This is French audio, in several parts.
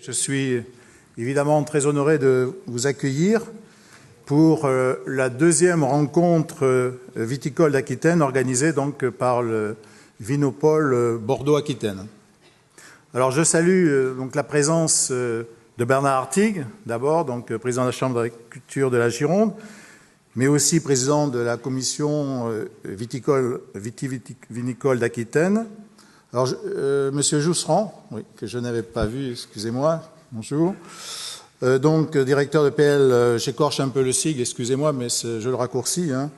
Je suis évidemment très honoré de vous accueillir pour la deuxième rencontre viticole d'Aquitaine organisée donc par le Vinopole Bordeaux-Aquitaine. Alors je salue donc la présence de Bernard Artigue, d'abord, donc président de la Chambre d'agriculture de la Gironde, mais aussi président de la commission vitivinicole d'Aquitaine. Alors, Monsieur Jousserand, oui, que je n'avais pas vu, excusez-moi, bonjour. Donc, directeur de PL, j'écorche un peu le sigle, excusez-moi, mais je le raccourcis, hein,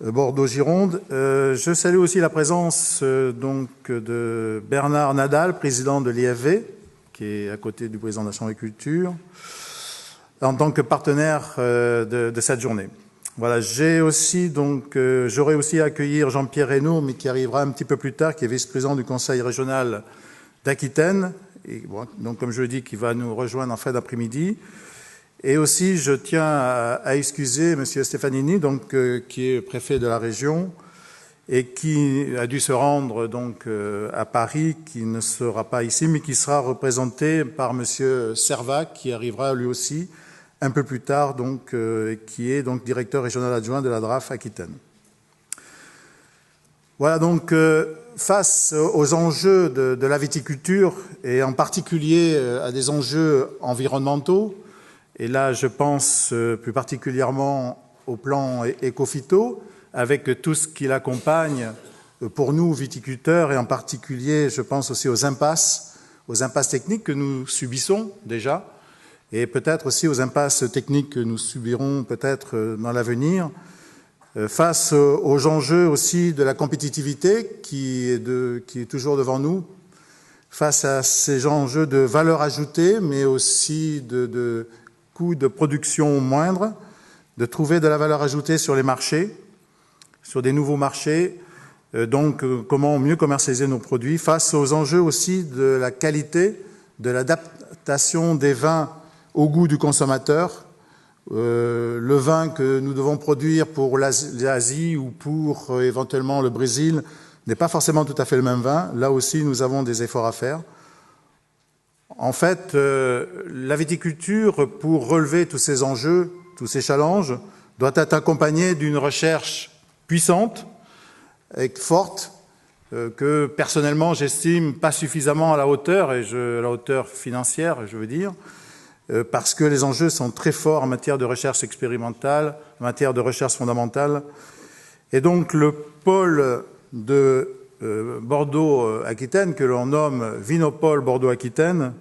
Bordeaux-Gironde. Je salue aussi la présence donc de Bernard Nadal, président de l'IFV, qui est à côté du président de la Chambre d'agriculture, en tant que partenaire de cette journée. Voilà, j'aurai aussi à accueillir Jean-Pierre Reynaud, mais qui arrivera un petit peu plus tard, qui est vice-président du Conseil régional d'Aquitaine, et bon, donc comme je le dis, qui va nous rejoindre en fin d'après-midi. Et aussi, je tiens à excuser M. Stefanini, donc qui est préfet de la région et qui a dû se rendre donc à Paris, qui ne sera pas ici, mais qui sera représenté par M. Servac, qui arrivera lui aussi un peu plus tard, donc, qui est donc directeur régional adjoint de la DRAF Aquitaine. Voilà, donc, face aux enjeux de la viticulture, et en particulier à des enjeux environnementaux, et là, je pense plus particulièrement au plan éco-phyto, avec tout ce qui l'accompagne pour nous, viticulteurs, et en particulier, je pense aussi aux impasses techniques que nous subissons déjà, et peut-être aussi aux impasses techniques que nous subirons peut-être dans l'avenir, face aux enjeux aussi de la compétitivité qui est toujours devant nous, face à ces enjeux de valeur ajoutée, mais aussi de coûts de production moindres, de trouver de la valeur ajoutée sur les marchés, sur des nouveaux marchés, donc comment mieux commercialiser nos produits, face aux enjeux aussi de la qualité, de l'adaptation des vins au goût du consommateur. Le vin que nous devons produire pour l'Asie ou pour éventuellement le Brésil n'est pas forcément tout à fait le même vin. Là aussi, nous avons des efforts à faire. En fait, la viticulture, pour relever tous ces enjeux, tous ces challenges, doit être accompagnée d'une recherche puissante et forte, que personnellement j'estime pas suffisamment à la hauteur, à la hauteur financière, je veux dire, parce que les enjeux sont très forts en matière de recherche expérimentale, en matière de recherche fondamentale. Et donc le pôle de Bordeaux-Aquitaine, que l'on nomme Vinopole Bordeaux-Aquitaine,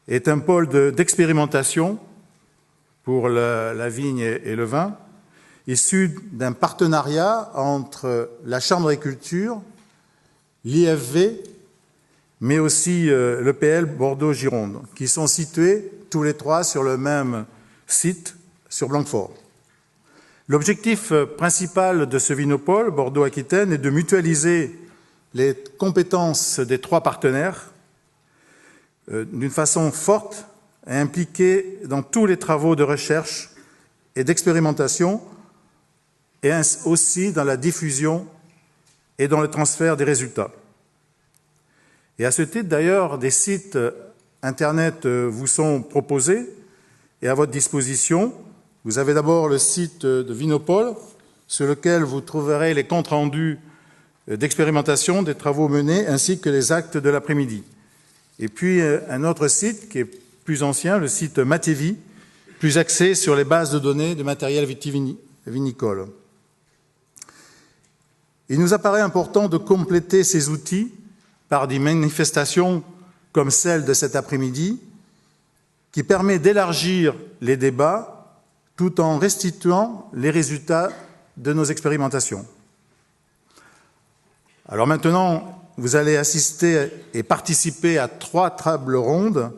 est un pôle d'expérimentation pour la vigne et le vin, issu d'un partenariat entre la Chambre d'agriculture, l'IFV, mais aussi l'EPL Bordeaux-Gironde, qui sont situés tous les trois sur le même site, sur Blanquefort. L'objectif principal de ce Vinopole Bordeaux-Aquitaine est de mutualiser les compétences des trois partenaires d'une façon forte et impliquée dans tous les travaux de recherche et d'expérimentation, et aussi dans la diffusion et dans le transfert des résultats. Et à ce titre, d'ailleurs, des sites Internet vous sont proposés et à votre disposition. Vous avez d'abord le site de Vinopole, sur lequel vous trouverez les comptes rendus d'expérimentation des travaux menés, ainsi que les actes de l'après-midi. Et puis un autre site qui est plus ancien, le site Matevi, plus axé sur les bases de données de matériel vitivinicole. Il nous apparaît important de compléter ces outils par des manifestations comme celle de cet après-midi, qui permet d'élargir les débats tout en restituant les résultats de nos expérimentations. Alors maintenant, vous allez assister et participer à 3 tables rondes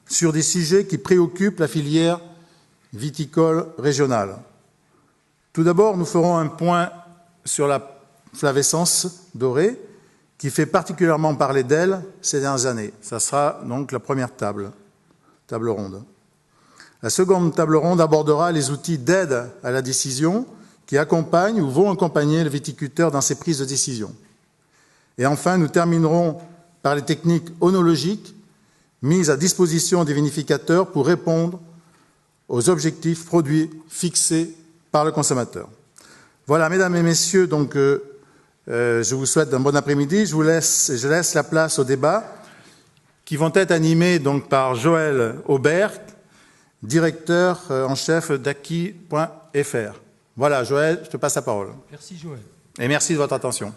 sur des sujets qui préoccupent la filière viticole régionale. Tout d'abord, nous ferons un point sur la flavescence dorée, qui fait particulièrement parler d'elle ces dernières années. Ça sera donc la première table ronde. La seconde table ronde abordera les outils d'aide à la décision qui accompagnent ou vont accompagner le viticulteur dans ses prises de décision. Et enfin, nous terminerons par les techniques œnologiques mise à disposition des vinificateurs pour répondre aux objectifs produits fixés par le consommateur. Voilà, mesdames et messieurs, donc je vous souhaite un bon après-midi. Je laisse la place au débat qui vont être animés donc par Joël Aubert, directeur en chef d'Acquis.fr. Voilà, Joël, je te passe la parole. Merci Joël. Et merci de votre attention.